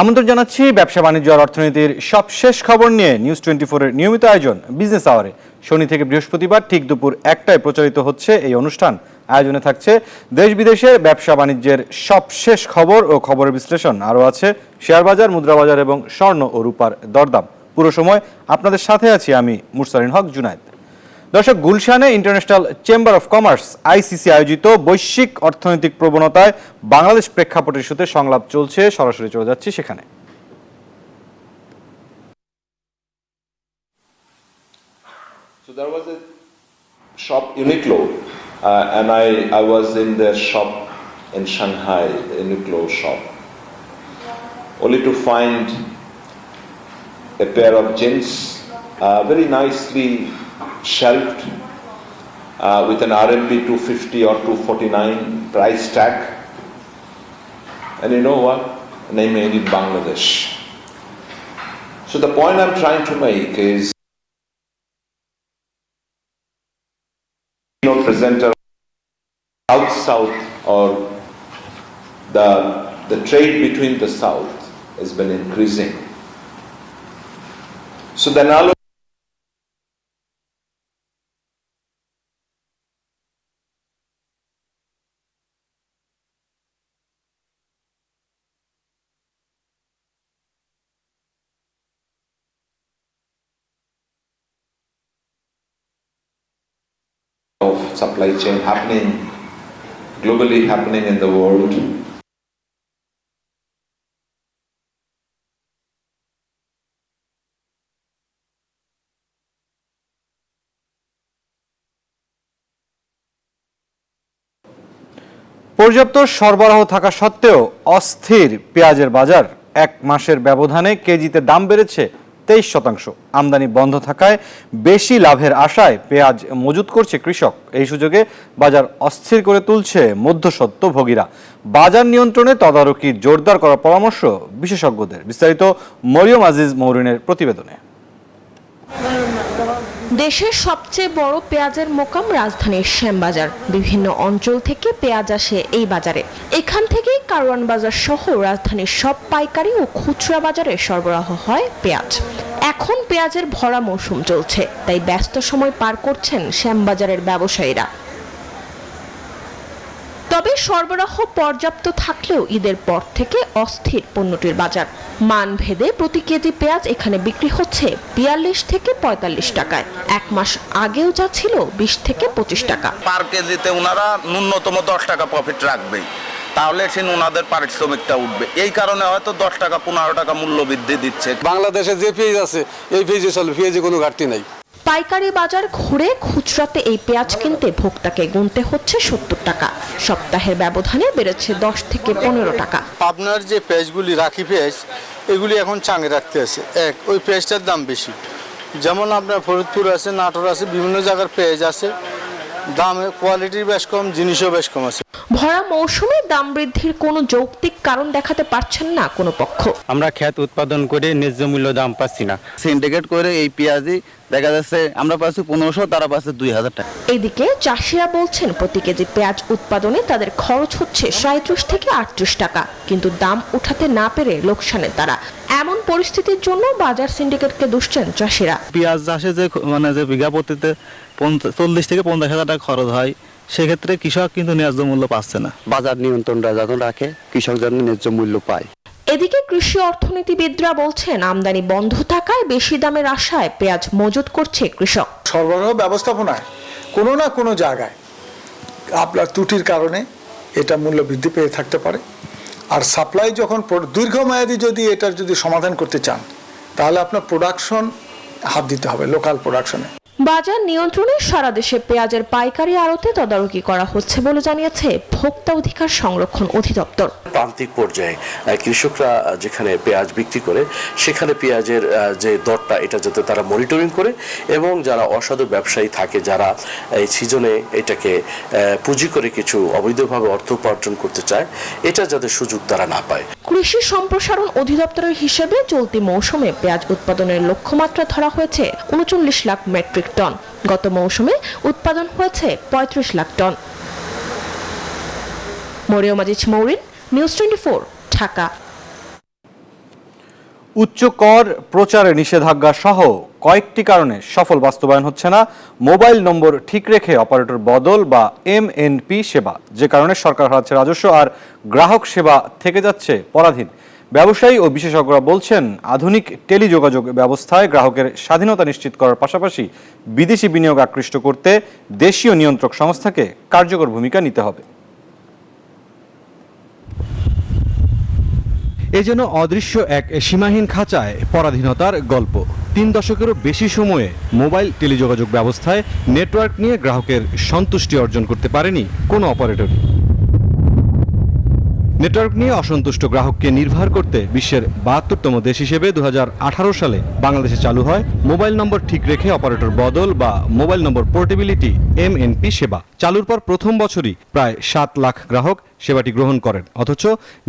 আমন্ত্রণ জানাচ্ছি ব্যবসা বাণিজ্য আর অর্থনীতির সবশেষ খবর নিয়ে নিউজ 24-এর নিয়মিত আয়োজন বিজনেস আওয়ারে শনি থেকে বৃহস্পতিবার ঠিক দুপুর 1টায় প্রচারিত হচ্ছে এই অনুষ্ঠান। আয়োজনে থাকছে দেশ বিদেশের ব্যবসা বাণিজ্যের সবশেষ খবর ও খবরের বিশ্লেষণ। আরও আছে শেয়ার বাজার, মুদ্রা বাজার এবং স্বর্ণ ও রূপার দরদাম। পুরো সময় আপনাদের সাথে আছি আমি মুরসালিন হক জুনায়েদ। দর্শক, গুলশানে international chamber of commerce ICC আয়োজিত বৈশ্বিক অর্থনৈতিক প্রবণতায় বাংলাদেশ প্রেক্ষাপট ইস্যুতে সংলাপ চলছে। সরাসরি চলে যাচ্ছি সেখানে। So there was a shop Uniqlo and I was in their shop in Shanghai, the Uniqlo shop, only to find a pair of jeans very nicely shelved with an RMB 250 or 249 price tag, and you know what? They made in Bangladesh. So the point I'm trying to make is presenter South or the trade between the South has been increasing. So the analogy of supply chain happening globally, happening in the world. পর্যাপ্ত সরবরাহ থাকা সত্ত্বেও অস্থির পেঁয়াজের বাজার। এক মাসের ব্যবধানে কেজিতে দাম বেড়েছে 23%। আমদানি বন্ধ থাকায় বেশি লাভের আশায় পেঁয়াজ মজুত করছে কৃষক। এই সুযোগে বাজার অস্থির করে তুলছে মধ্যস্বত্বভোগীরা। বাজার নিয়ন্ত্রণে তদারকি জোরদার করার পরামর্শ বিশেষজ্ঞদের। বিস্তারিত মরিয়ম আজিজ মৌরিনের প্রতিবেদনে। দেশের সবচেয়ে বড় পেঁয়াজের মোকাম রাজধানীর শ্যামবাজার। বিভিন্ন অঞ্চল থেকে পেঁয়াজ আসে এই বাজারে। এখান থেকেই কারওয়ান বাজার সহ রাজধানীর সব পাইকারি ও খুচরা বাজারে সরবরাহ হয় পেঁয়াজ। এখন পেঁয়াজের ভরা মৌসুম চলছে, তাই ব্যস্ত সময় পার করছেন শ্যামবাজারের ব্যবসায়ীরা। তবে সরবরাহ পর্যাপ্ত থাকলেও ঈদের পর থেকে অস্থির পণ্যটির বাজার। মানভেদে প্রতি কেজি পেঁয়াজ এখানে বিক্রি হচ্ছে 42 থেকে 45 টাকায়। এক মাস আগেও যা ছিল 20 থেকে 25 টাকা। পার কেজিতে ওনারা ন্যূনতম 10 টাকা প্রফিট রাখবেই, তাহলে সে ওনাদের পারিশ্রমিকটা উঠবে। এই কারণে হয়তো 10 টাকা 15 টাকা মূল্য বৃদ্ধি দিচ্ছে। বাংলাদেশে যে পেঁয়াজ আছে এই পেঁয়াজে চলে, পেঁয়াজে কোনো ঘাটতি নাই। পাইকারি বাজার ঘুরে খুচরাতে এই পেঁয়াজ কিনতে ভোক্তাকে গুনতে হচ্ছে 70 টাকা। সপ্তাহের ব্যবধানে বেড়েছে 10 থেকে 15 টাকা। আপনার যে পেঁয়াজগুলি রাখি পেঁয়াজ, এগুলি এখন চাঙে রাখতে আছে। ওই পেঁয়াজটার দাম বেশি। যেমন আপনার ফরিদপুর আছে, নাটোর আছে, বিভিন্ন জায়গার পেঁয়াজ আছে, দামে কোয়ালিটির বেশ কম, জিনিসও বেশ কম আছে। ভরা মৌসুমে দাম বৃদ্ধির কোনো যৌক্তিক কারণ দেখাতে পারছেন না কোনো পক্ষ। আমরা ক্ষেত উৎপাদন করে ন্যায্য মূল্য দাম পাচ্ছি না। সিন্ডিকেট করে এই পেঁয়াজই দেখা যাচ্ছে আমরা পাচ্ছি 1500, তারা পাচ্ছে 2000 টাকা। এদিকে চাষিরা বলছেন প্রতি কেজি পেঁয়াজ উৎপাদনে তাদের খরচ হচ্ছে 37 থেকে 38 টাকা, কিন্তু দাম উঠাতে না পেরে লোকসানে তারা। এমন পরিস্থিতির জন্য বাজার সিন্ডিকেটকে দুষছেন চাষিরা। পেঁয়াজ চাষে যে বিঘা প্রতিতে 40 থেকে 50 হাজার টাকা খরচ হয়, সেক্ষেত্রে কৃষক কিন্তু ন্যায্য মূল্য পাচ্ছে না। বাজার নিয়ন্ত্রণটা যখন রাখে, কৃষক যেন ন্যায্য মূল্য পায়। এদিকে কৃষি অর্থনীতিবিদরা বলছেন আমদানি বন্ধ থাকায় বেশি দামের আশায় পেঁয়াজ মজুত করছে কৃষক। সরবরাহ ব্যবস্থাপনায় কোনো না কোনো জায়গায় আপনার ত্রুটির কারণে এটা মূল্য বৃদ্ধি পেয়ে থাকতে পারে। আর সাপ্লাই যখন দীর্ঘমেয়াদী যদি এটার যদি সমাধান করতে চান, তাহলে আপনার প্রোডাকশন হাত দিতে হবে, লোকাল প্রোডাকশনে। বাজার নিয়ন্ত্রণে সারা দেশে পেঁয়াজের পাইকারি আড়তে তদারকি করা হচ্ছে বলে জানিয়েছে ভোক্তা অধিকার সংরক্ষণ অধিদপ্তর। প্রান্তিক পর্যায়ে কৃষকরা যেখানে পেঁয়াজ বিক্রি করে, সেখানে পেঁয়াজের যে দরটা এটা যাতে তারা মনিটরিং করে, এবং যারা অসাধু ব্যবসায়ী থাকে, যারা এই সিজনে এটাকে পুঁজি করে কিছু অবৈধভাবে অর্থ উপার্জন করতে চায়, এটা যাতে সুযোগ তারা না পায়। কৃষি সম্প্রসারণ অধিদপ্তরের হিসেবে চলতি মৌসুমে পেঁয়াজ উৎপাদনের লক্ষ্যমাত্রা ধরা হয়েছে 39 লাখ মেট্রিক টন। গত মৌসুমে উৎপাদন হয়েছে 35 লাখ টন। মরিয়ম আজিজ মৌরিন, নিউজ 24, ঢাকা। উচ্চ কর, প্রচারে নিষেধাজ্ঞা সহ কয়েকটি কারণে সফল বাস্তবায়ন হচ্ছে না মোবাইল নম্বর ঠিক রেখে অপারেটর বদল বা এমএনপি সেবা, যে কারণে সরকার হারাচ্ছে রাজস্ব আর গ্রাহক সেবা থেকে যাচ্ছে পরাধীন। ব্যবসায়ী ও বিশেষজ্ঞরা বলছেন, আধুনিক টেলিযোগাযোগ ব্যবস্থায় গ্রাহকের স্বাধীনতা নিশ্চিত করার পাশাপাশি বিদেশি বিনিয়োগ আকৃষ্ট করতে দেশীয় নিয়ন্ত্রক সংস্থাকে কার্যকর ভূমিকা নিতে হবে। এ যেন অদৃশ্য এক সীমাহীন খাঁচায় পরাধীনতার গল্প। 3 দশকেরও বেশি সময়ে মোবাইল টেলিযোগাযোগ ব্যবস্থায় নেটওয়ার্ক নিয়ে গ্রাহকের সন্তুষ্টি অর্জন করতে পারেনি কোনো অপারেটরই। নেটওয়ার্ক নিয়ে অসন্তুষ্ট গ্রাহককে নির্ভর করতে বিশ্বের 72তম দেশ হিসেবে 2018 সালে বাংলাদেশে চালু হয় মোবাইল নম্বর ঠিক রেখে অপারেটর বদল বা মোবাইল নম্বর পোর্টেবিলিটি এমএনপি সেবা। চালুর পর প্রথম বছরই প্রায় 7 লাখ গ্রাহক সেবাটি গ্রহণ করেন, অথচ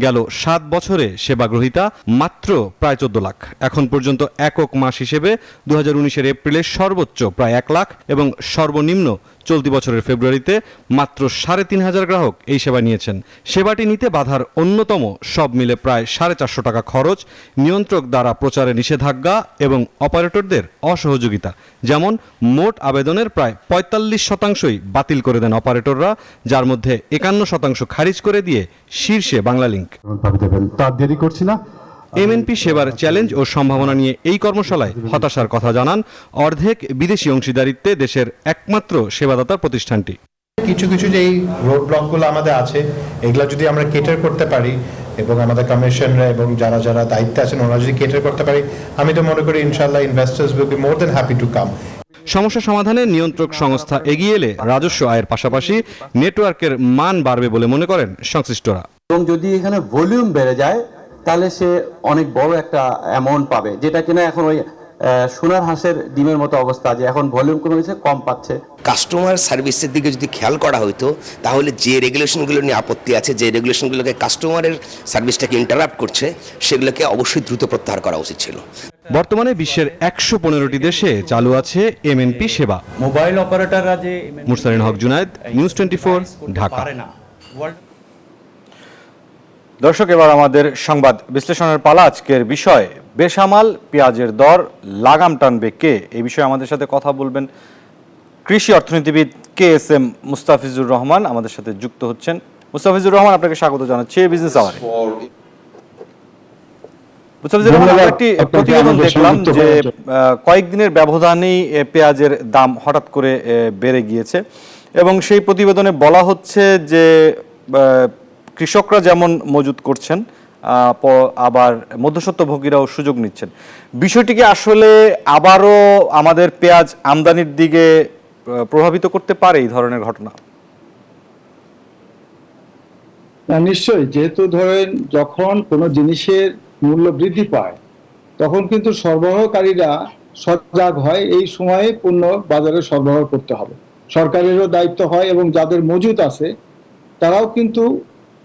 গেল 7 বছরে সেবা গ্রহীতা মাত্র প্রায় 14 লাখ। এখন পর্যন্ত একক মাস হিসেবে 2019-এর এপ্রিলে সর্বোচ্চ প্রায় 1 লাখ এবং সর্বনিম্ন চলতি বছরের ফেব্রুয়ারিতে মাত্র 3,500 গ্রাহক এই সেবা নিয়েছেন। সেবাটি নিতে বাধার অন্যতম সব মিলে প্রায় 450 টাকা খরচ, নিয়ন্ত্রক দ্বারা প্রচারে নিষেধাজ্ঞা এবং অপারেটরদের অসহযোগিতা। যেমন মোট আবেদনের প্রায় 45%ই বাতিল করে দেন অপারেটররা, যার মধ্যে 51% খারিজ করে দিয়ে শীর্ষে বাংলালিংক। তার দেরি করছি না। এমএনপি সেবার চ্যালেঞ্জ ও সম্ভাবনা নিয়ে এই কর্মশালায় হতাশার কথা জানান অর্ধেক বিদেশি অংশীদারিত্বে দেশের একমাত্র সেবাদাতা প্রতিষ্ঠানটি। কিছু কিছু যে এই রোড ব্লকগুলো আমাদের আছে, এগুলো যদি আমরা কেটার করতে পারি এবং আমাদের কমিশনরা এবং যারা যারা দায়িত্বে আছেন ওরা যদি কেটার করতে পারি, আমি তো মনে করি ইনশাআল্লাহ investors will be more than happy to come. সমস্যা সমাধানে নিয়ন্ত্রক সংস্থা এগিয়ে এলে রাজস্ব আয়ের পাশাপাশি নেটওয়ার্কের মান বাড়বে বলে মনে করেন সংশ্লিষ্টরা। এবং যদি এখানে ভলিউম বেড়ে যায় তাহলে সে অনেক বড় একটা অ্যামাউন্ট পাবে, যেটা কিনা এখন ওই সোনার হাঁসের ডিমের মতো অবস্থা, যে এখন ভলিউম কমে গেছে, কম পাচ্ছে। কাস্টমার সার্ভিসের দিকে যদি খেয়াল করা হতো তাহলে যে রেগুলেশনগুলো নিয়ে আপত্তি আছে, যে রেগুলেশনগুলোকে কাস্টমারের সার্ভিসটাকে ইন্টারাপ্ট করছে, সেগুলোকে অবশ্যই দ্রুত প্রত্যাহার করা উচিত ছিল। বর্তমানে বিশ্বের 115টি দেশে চালু আছে এমএনপি সেবা। মোবাইল অপারেটররা যে মুরসালিন হক জুনায়েদ, নিউজ 24, ঢাকা। দর্শক, এবার আমাদের সংবাদ বিশ্লেষণের পালা। আজকের বিষয়, বেসামাল পেঁয়াজের দর লাগাম টানবে কে? এই বিষয়ে আমাদের সাথে কথা বলবেন কৃষি অর্থনীতিবিদ KSM মুস্তাফিজুর রহমান। আমাদের সাথে যুক্ত হচ্ছেন। মুস্তাফিজুর রহমান, আপনাকে স্বাগত জানাচ্ছি বিজনেস আওয়ারে। মুস্তাফিজুর রহমান, আমরা একটি প্রতিবেদন দেখলাম যে কয়েকদিনের ব্যবধানেই পেঁয়াজের দাম হঠাৎ করে বেড়ে গিয়েছে এবং সেই প্রতিবেদনে বলা হচ্ছে যে কৃষকরা যেমন মজুত করছেন, আবার মধ্যস্বত্বভোগীরাও সুযোগ নিচ্ছেন। বিষয়টিকে আসলে আবারও আমাদের পেঁয়াজ আমদানির দিকে প্রভাবিত করতে পারে এই ধরনের ঘটনা? নিশ্চয়ই, যেহেতু ধরেন যখন কোনো জিনিসের মূল্য বৃদ্ধি পায় তখন কিন্তু সরবরাহকারীরা সজাগ হয়, এই সময়ে পণ্য বাজারে সরবরাহ করতে হবে। সরকারেরও দায়িত্ব হয় এবং যাদের মজুত আছে তারাও কিন্তু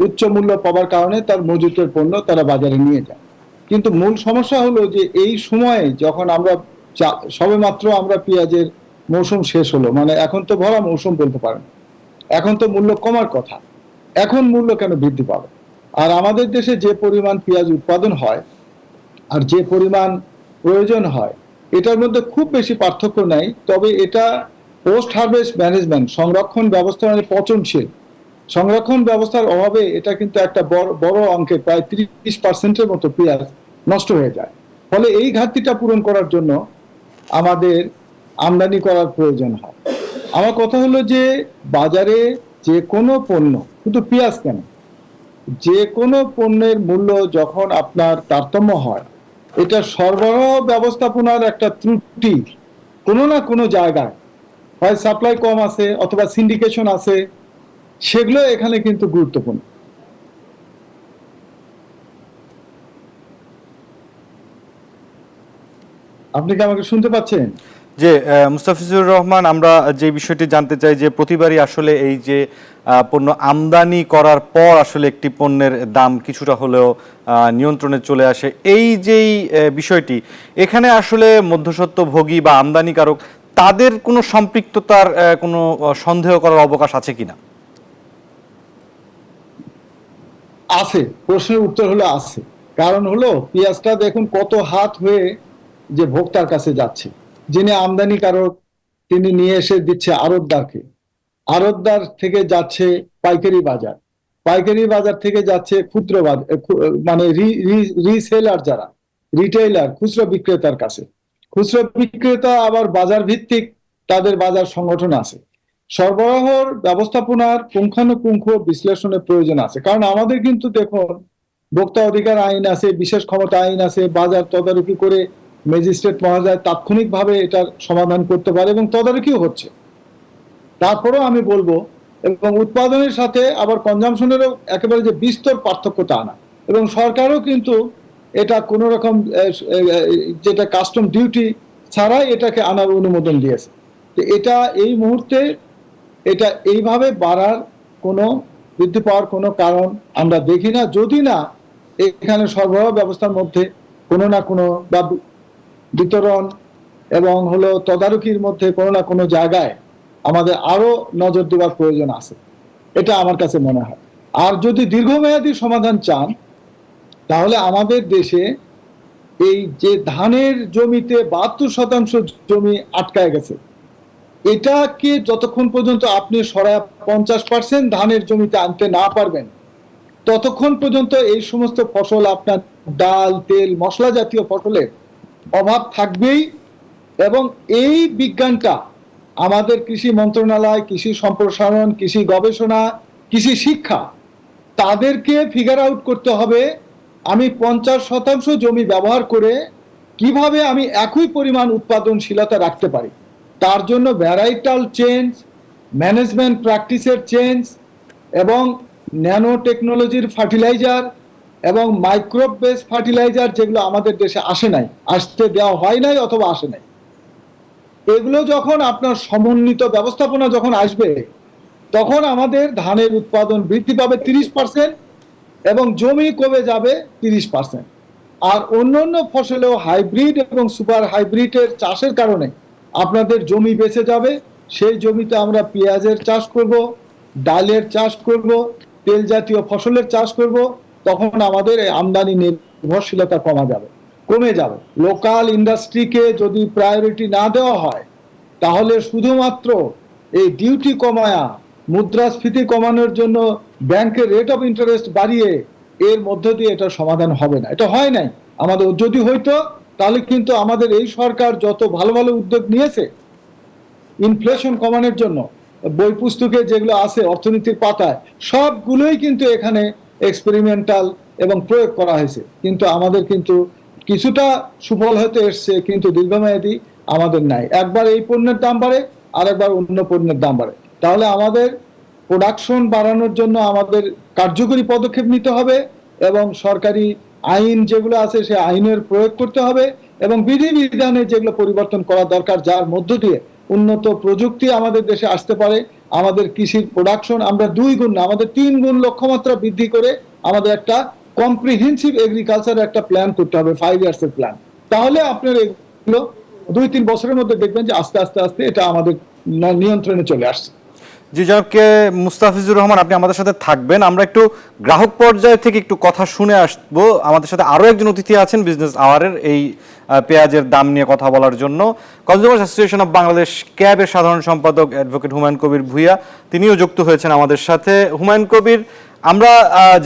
উচ্চ মূল্য পাওয়ার কারণে তার মজুতের পণ্য তারা বাজারে নিয়ে যায়। কিন্তু মূল সমস্যা হলো যে এই সময়ে যখন আমরা সবেমাত্র আমরা পেঁয়াজের মৌসুম শেষ হলো, মানে এখন তো ভরা মৌসুম বলতে পারেন, এখন তো মূল্য কমার কথা, এখন মূল্য কেন বৃদ্ধি পাবে? আর আমাদের দেশে যে পরিমাণ পেঁয়াজ উৎপাদন হয় আর যে পরিমাণ প্রয়োজন হয় এটার মধ্যে খুব বেশি পার্থক্য নাই। তবে এটা পোস্ট হারভেস্ট ম্যানেজমেন্ট, সংরক্ষণ ব্যবস্থা মানে পচনশীল সংরক্ষণ ব্যবস্থার অভাবে এটা কিন্তু একটা বড় অঙ্কে প্রায় 30%-এর মতো পেঁয়াজ নষ্ট হয়ে যায়। ফলে এই ঘাটতিটা পূরণ করার জন্য আমাদের আমদানি করার প্রয়োজন হয়। আমার কথা হলো যে বাজারে যে কোনো পণ্য, শুধু পেঁয়াজ কেন, যে কোনো পণ্যের মূল্য যখন আপনার তারতম্য হয়, এটা সরবরাহ ব্যবস্থাপনার একটা ত্রুটি কোনো না কোনো জায়গায়, হয় সাপ্লাই কম আছে অথবা সিন্ডিকেশন আছে, সেগুলো এখানে কিন্তু গুরুত্বপূর্ণ। আপনি কি আমাকে শুনতে পাচ্ছেন? যে মুস্তাফিজুর রহমান, আমরা যে বিষয়টি জানতে চাই যে প্রতিবারই আসলে এই যে পণ্য আমদানি করার পর আসলে একটি পণ্যের দাম কিছুটা হলেও নিয়ন্ত্রণে চলে আসে, এই যেই বিষয়টি, এখানে আসলে মধ্যস্বত্বভোগী বা আমদানিকারক তাদের কোনো সম্পৃক্ততার কোনো সন্দেহ করার অবকাশ আছে কিনা? আছে, প্রশ্নের উত্তর হলো আছে। কারণ হলো পেঁয়াজটা দেখুন কত হাত হয়ে যে ভোক্তার কাছে যাচ্ছে, যিনি আমদানিকারক তিনি নিয়ে এসে দিচ্ছে আড়তদারকে, আড়তদার থেকে যাচ্ছে পাইকারি বাজার, পাইকারি বাজার থেকে যাচ্ছে ক্ষুদ্র বাজার, মানে রিসেলার যারা রিটেইলার খুচরো বিক্রেতার কাছে, খুচরো বিক্রেতা আবার বাজার ভিত্তিক তাদের বাজার সংগঠন আছে। সরবরাহর ব্যবস্থাপনার পুঙ্খানুপুঙ্খ বিশ্লেষণের প্রয়োজন আছে, কারণ আমাদের কিন্তু দেখুন ভোক্তা অধিকার আইন আছে, বিশেষ ক্ষমতা আইন আছে, বাজার তদারকি করে ম্যাজিস্ট্রেট মহোদয় তাৎক্ষণিকভাবে এটার সমাধান করতে পারে এবং তদারকিও হচ্ছে। তারপরেও আমি বলবো, এবং উৎপাদনের সাথে আবার কনজামশনেরও একেবারে যে বিস্তর পার্থক্য তা না, এবং সরকারও কিন্তু এটা কোনো রকম যেটা কাস্টম ডিউটি ছাড়াই এটাকে আনার অনুমোদন দিয়েছে। তো এটা এই মুহূর্তে এটা এইভাবে বাড়ার কোনো বৃদ্ধি পাওয়ার কোনো কারণ আমরা দেখি না, যদি না এখানে সরবরাহ ব্যবস্থার মধ্যে কোনো না কোনো বা বিতরণ এবং হলো তদারকির মধ্যে কোনো না কোনো জায়গায় আমাদের আরো নজর দেওয়ার প্রয়োজন আছে, এটা আমার কাছে মনে হয়। আর যদি দীর্ঘমেয়াদী সমাধান চান তাহলে আমাদের দেশে এই যে ধানের জমিতে 72% জমি আটকায় গেছে, এটাকে যতক্ষণ পর্যন্ত আপনি সরায় 50% ধানের জমিতে আনতে না পারবেন ততক্ষণ পর্যন্ত এই সমস্ত ফসল, আপনার ডাল, তেল, মশলা জাতীয় ফসলের অভাব থাকবেই। এবং এই বিজ্ঞানটা আমাদের কৃষি মন্ত্রণালয়, কৃষি সম্প্রসারণ, কৃষি গবেষণা, কৃষি শিক্ষা তাদেরকে ফিগার আউট করতে হবে আমি 50% জমি ব্যবহার করে কিভাবে আমি একই পরিমাণ উৎপাদনশীলতা রাখতে পারি। তার জন্য ভ্যারাইটাল চেঞ্জ, ম্যানেজমেন্ট প্র্যাকটিসের চেঞ্জ এবং ন্যানো টেকনোলজির ফার্টিলাইজার এবং মাইক্রোব বেস ফার্টিলাইজার যেগুলো আমাদের দেশে আসে নাই, আসতে দেওয়া হয় নাই অথবা আসে নাই, এগুলো যখন আপনার সমন্বিত ব্যবস্থাপনা যখন আসবে তখন আমাদের ধানের উৎপাদন বৃদ্ধি পাবে 30% এবং জমি কমে যাবে 30%। আর অন্যান্য ফসলেও হাইব্রিড এবং সুপার হাইব্রিডের চাষের কারণে আপনাদের জমি বেঁচে যাবে, সেই জমিতে আমরা পেঁয়াজের চাষ করব, ডালের চাষ করব, তেল জাতীয় ফসলের চাষ করব, তখন আমাদের আমদানি নির্ভরশীলতা কমে যাবে। লোকাল ইন্ডাস্ট্রিকে যদি প্রায়োরিটি না দেওয়া হয় তাহলে শুধুমাত্র এই ডিউটি কমায়া, মুদ্রাস্ফীতি কমানোর জন্য ব্যাংকের রেট অফ ইন্টারেস্ট বাড়িয়ে এর মধ্য দিয়ে এটা সমাধান হবে না, এটা হয় নাই। আমাদের যদি হইতো তাহলে কিন্তু আমাদের এই সরকার যত ভালো ভালো উদ্যোগ নিয়েছে ইনফ্লেশন কমানোর জন্য, বই পুস্তকে যেগুলো আছে অর্থনীতির পাতায় সবগুলোই কিন্তু এখানে এক্সপেরিমেন্টাল এবং প্রয়োগ করা হয়েছে, কিন্তু আমাদের কিন্তু কিছুটা সুফল হতে এসছে, কিন্তু দীর্ঘমেয়াদী আমাদের নাই। একবার এই পণ্যের দাম বাড়ে আর একবার অন্য পণ্যের দাম বাড়ে, তাহলে আমাদের প্রোডাকশন বাড়ানোর জন্য আমাদের কার্যকরী পদক্ষেপ নিতে হবে এবং সরকারি আইন যেগুলো আছে সে আইনের প্রয়োগ করতে হবে এবং বিধিবিধানে যেগুলো পরিবর্তন করা দরকার, যার মধ্য দিয়ে উন্নত প্রযুক্তি আমাদের দেশে আসতে পারে, আমাদের কৃষির প্রোডাকশন আমরা 2 গুণ না আমাদের 3 গুণ লক্ষ্যমাত্রা বৃদ্ধি করে আমাদের একটা কম্প্রিহেন্সিভ এগ্রিকালচার একটা প্ল্যান করতে হবে, 5 ইয়ার্সের প্ল্যান। তাহলে আপনার এগুলো 2-3 বছরের মধ্যে দেখবেন যে আস্তে আস্তে আস্তে এটা আমাদের নিয়ন্ত্রণে চলে আসছে। জি জনাবকে মুস্তাফিজুর রহমান, আপনি আমাদের সাথে থাকবেন, আমরা একটু গ্রাহক পর্যায় থেকে একটু কথা শুনে আসবো। আমাদের সাথে আরো একজন অতিথি আছেন বিজনেস আওয়ারের এই পেঁয়াজের দাম নিয়ে কথা বলার জন্য, কনজিউমার অ্যাসোসিয়েশন অফ বাংলাদেশ ক্যাবের সাধারণ সম্পাদক অ্যাডভোকেট হুমায়ুন কবির ভূঁইয়া, তিনিও যুক্ত হয়েছেন আমাদের সাথে। হুমায়ুন কবির, আমরা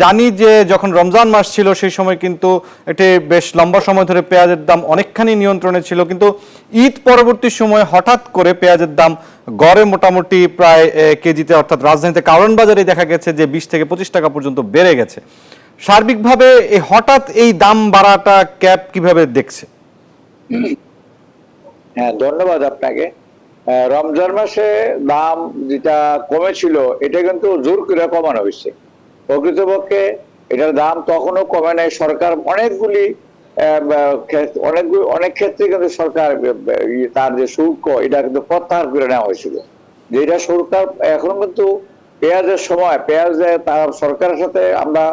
জানি যে যখন রমজান মাস ছিল সেই সময় কিন্তু এটি বেশ লম্বা সময় ধরে পেঁয়াজের দাম অনেকখানি নিয়ন্ত্রণে ছিল, কিন্তু ঈদ পরবর্তী সময়ে হঠাৎ করে পেঁয়াজের দাম গড়ে মোটামুটি প্রায় কেজিতে, অর্থাৎ রাজধানীতে কারণ বাজারে দেখা গেছে যে 20 থেকে 25 টাকা পর্যন্ত বেড়ে গেছে। সার্বিকভাবে এই হঠাৎ এই দাম বাড়াটা ক্যাব কিভাবে দেখছে? হ্যাঁ, ধন্যবাদ আপনাকে। রমজান মাসে দাম যেটা কমেছিল এটা কিন্তু জোর করে কমানো হয়েছে। প্রকৃতপক্ষে এটার দাম তখনও কমে নাই। সরকার অনেক ক্ষেত্রে কিন্তু সরকার তার যে শুল্ক এটা কিন্তু প্রত্যাহার করে নেওয়া হয়েছিল, যেটা সরকার এখন কিন্তু পেঁয়াজের সময় তার সরকারের সাথে আমরা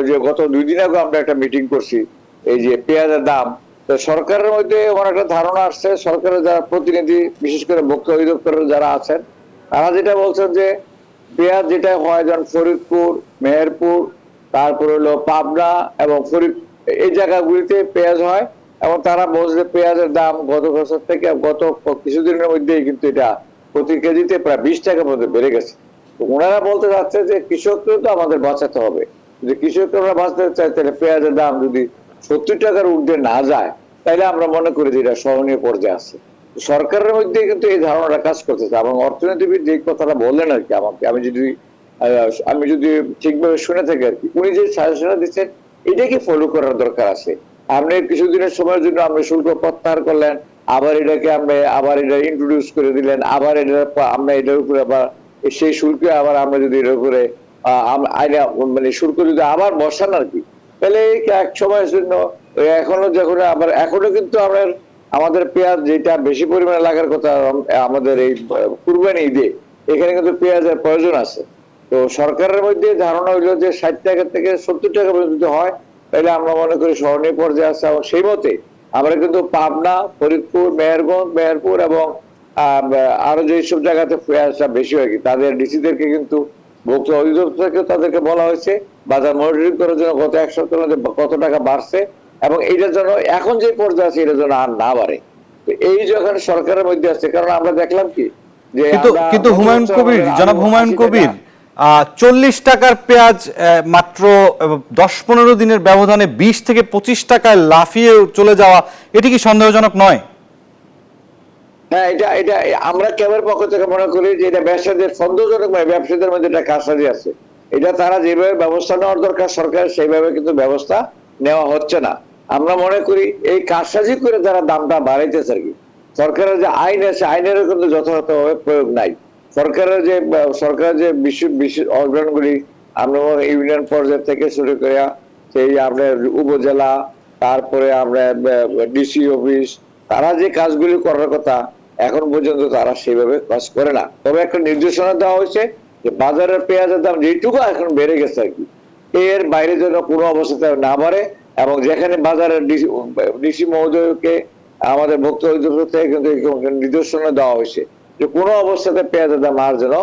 যে গত 2 দিন আগে আমরা একটা মিটিং করছি এই যে পেঁয়াজের দাম, তো সরকারের মধ্যে এমন একটা ধারণা আসছে, সরকারের যারা প্রতিনিধি বিশেষ করে ভোক্তা অধিদপ্তরের যারা আছেন তারা যেটা বলছেন যে পেঁয়াজ যেটা হয় যেমন ফরিদপুর, মেহেরপুর, তারপরে হলো পাবনা এবং এই জায়গাগুলিতে পেঁয়াজ হয়, এবং তারা বলছে পেঁয়াজের দাম গত বছর থেকে গত কিছুদিনের মধ্যেই কিন্তু এটা প্রতি কেজিতে প্রায় 20 টাকার মধ্যে বেড়ে গেছে। তো ওনারা বলতে যাচ্ছে যে কৃষককেও তো আমাদের বাঁচাতে হবে, যদি কৃষককে আমরা বাঁচাতে চাই তাহলে পেঁয়াজের দাম যদি 70 টাকার ঊর্ধ্বে না যায় তাহলে আমরা মনে করি যে এটা সহনীয় পর্যায়ে আছে। সরকারের মধ্যে কিন্তু এই ধারণাটা কাজ করতেছে, এবং অর্থনীতিবিদ যে কথাটা বললেন আর কি আমাকে, আমি যদি ঠিকভাবে শুনে থাকি আর কি, উনি যে সাজেশনটা দিচ্ছেন এটাকে ফলো করার দরকার আছে। আপনি কিছুদিনের সময়ের জন্য আপনি শুল্ক প্রত্যাহার করলেন, আবার এটাকে আবার এটা ইন্ট্রোডিউস করে দিলেন, আবার আমরা এটার উপরে আবার সেই শুল্ক আবার আমরা যদি এটার উপরে মানে শুল্ক যদি আবার বসান আর কি, তাহলে এক সময়ের জন্য এখনো কিন্তু আমাদের পেঁয়াজ যেটা বেশি পরিমাণে লাগার কথা আমাদের এই কুরবানি ঈদে, এখানে কিন্তু পেঁয়াজের প্রয়োজন আছে। তো সরকারের মধ্যে ধারণা হইলো যে 60 টাকা থেকে 70 টাকা পর্যন্ত হয়, তাহলে আমরা মনে করি সহনীয় পর্যায়ে আছে, এবং সেই মতে আমরা কিন্তু পাবনা, ফরিদপুর, মেহেরপুর এবং আরো যেসব জায়গাতে পেঁয়াজটা বেশি হয় তাদের ডিসিদেরকে কিন্তু ভোক্তা অধিদপ্তর থেকে তাদেরকে বলা হয়েছে বাজার মনিটরিং করার জন্য গত এক সপ্তাহের মধ্যে কত টাকা বাড়ছে, এবং এইটার জন্য এখন যে পর্যায়ে আছে এটার জন্য আর না বাড়ে। তো এই যখন সরকারের মধ্যে আছে, কারণ আমরা দেখলাম কি যে কিন্তু হুমায়ুন কবির, জনাব হুমায়ুন কবির, 40 টাকার পেঁয়াজ মাত্র 10-15 দিনের ব্যবধানে 20 থেকে 25 টাকায় লাফিয়ে চলে যাওয়া, এটি কি সন্দেহজনক নয়? হ্যাঁ, এটা আমরা ক্যাবের পক্ষ থেকে মনে করি যে এটা ব্যবসায়ীদের সন্দেহজনক নয়, ব্যবসায়ীদের মধ্যে একটা কারসাজি আছে। এটা তারা যেভাবে ব্যবস্থা নেওয়ার দরকার সরকার সেইভাবে কিন্তু ব্যবস্থা নেওয়া হচ্ছে না। আমরা মনে করি এই কারসাজি করে তারা দামটা বাড়াইতেছে আর কি। সরকারের যে আইন আছে আইনেরও কিন্তু যথাযথভাবে প্রয়োগ নাই। সরকারের যে বিশেষ অর্গানগুলি আমরা ইউনিয়ন পর্যায় থেকে শুরু করে সেই আপনার উপজেলা, তারপরে আমরা ডিসি অফিস, তারা যে কাজগুলি করার কথা এখন পর্যন্ত তারা সেভাবে কাজ করে না। তবে একটা নির্দেশনা দেওয়া হয়েছে যে বাজারের পেঁয়াজের দাম যেটুকু এখন বেড়ে গেছে আর কি, এর বাইরে যেন কোনো অবস্থাতে না বাড়ে, এবং যেখানে বাজারের ডিসি মহোদয়কে আমাদের ভোক্তা অধিদপ্তর থেকে কিন্তু নির্দেশনা দেওয়া হয়েছে যে কোনো অবস্থাতে পেঁয়াজের দাম আর যেন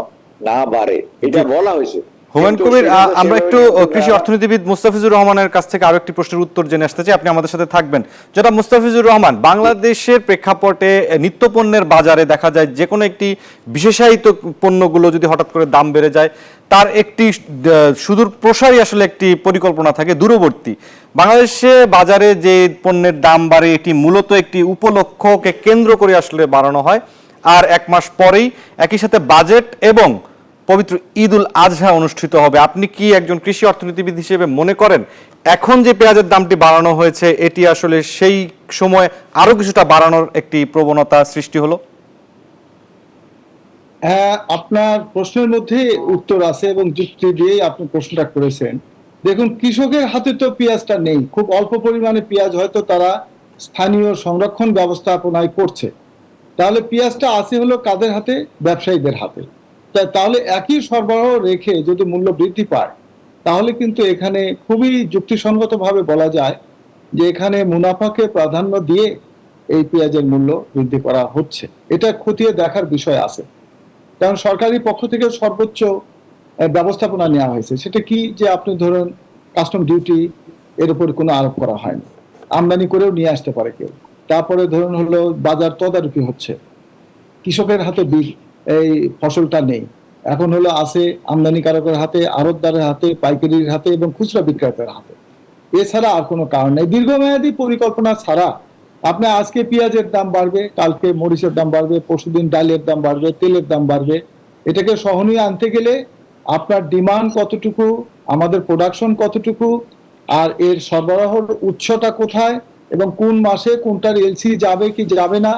না বাড়ে, এটা বলা হয়েছে। হুমায়ুন কবির, আমরা একটু কৃষি অর্থনীতিবিদ মুস্তাফিজুর রহমানের কাছ থেকে আরো একটি প্রশ্নের উত্তর জেনে আসতে চাই, আপনি আমাদের সাথে থাকবেন। যেটা মুস্তাফিজুর রহমান, বাংলাদেশের প্রেক্ষাপটে নিত্য পণ্যের বাজারে দেখা যায় যে কোনো একটি বিশেষায়িত পণ্যগুলো যদি হঠাৎ করে দাম বেড়ে যায় তার একটি সুদূর প্রসারী আসলে একটি পরিকল্পনা থাকে দূরবর্তী। বাংলাদেশে বাজারে যে পণ্যের দাম বাড়ে এটি মূলত একটি উপলক্ষ্যকে কেন্দ্র করে আসলে বাড়ানো হয়, আর 1 মাস পরেই একই সাথে বাজেট এবং পবিত্র ঈদ উল আজহা অনুষ্ঠিত হবে। আপনি কি একজন কৃষি অর্থনীতিবিদ হিসেবে মনে করেন এখন যে পেঁয়াজের দামটি বাড়ানো হয়েছে এটি আসলে সেই সময় আরো কিছুটা বাড়ানোর একটি প্রবণতা সৃষ্টি হলো? হ্যাঁ, আপনার প্রশ্নের মধ্যে উত্তর আছে এবং যুক্তি দিয়েই আপনি প্রশ্নটা করেছেন। দেখুন, কৃষকের হাতে তো পেঁয়াজটা নেই, খুব অল্প পরিমাণে পেঁয়াজ হয়তো তারা স্থানীয় সংরক্ষণ ব্যবস্থাপনায় করছে। তাহলে পেঁয়াজটা আছে হলো কাদের হাতে? ব্যবসায়ীদের হাতে। তাহলে একই সরবরাহ রেখে যদি মূল্য বৃদ্ধি পায় তাহলে কিন্তু এখানে খুবই যুক্তিসঙ্গতভাবে বলা যায় যে এখানে মুনাফাকে প্রাধান্য দিয়ে এই পেঁয়াজের মূল্য বৃদ্ধি করা হচ্ছে। এটা খতিয়ে দেখার বিষয় আছে, কারণ সরকারি পক্ষ থেকে সর্বোচ্চ ব্যবস্থাপনা নেওয়া হয়েছে। সেটা কি, যে আপনি ধরুন কাস্টম ডিউটি এর উপর কোনো আরোপ করা হয়নি, আমদানি করেও নিয়ে আসতে পারে কেউ। তারপরে ধরুন হলো বাজার তদারকি হচ্ছে, কৃষকের হাতে এই ফসলটা নেই, এখন হলো আছে আমদানিকারকের হাতে, আড়তদারের হাতে, পাইকারির হাতে এবং খুচরা বিক্রেতার হাতে। এছাড়া আর কোনো কারণ নেই। দীর্ঘমেয়াদী পরিকল্পনা ছাড়া আপনি আজকে পেঁয়াজের দাম বাড়বে, কালকে মরিচের দাম বাড়বে, পরশুদিন ডালের দাম বাড়বে, তেলের দাম বাড়বে। এটাকে সহনীয় আনতে গেলে আপনার ডিমান্ড কতটুকু, আমাদের প্রোডাকশন কতটুকু, আর এর সরবরাহর উৎসটা কোথায় এবং কোন মাসে কোনটার এলসি যাবে কি যাবে না,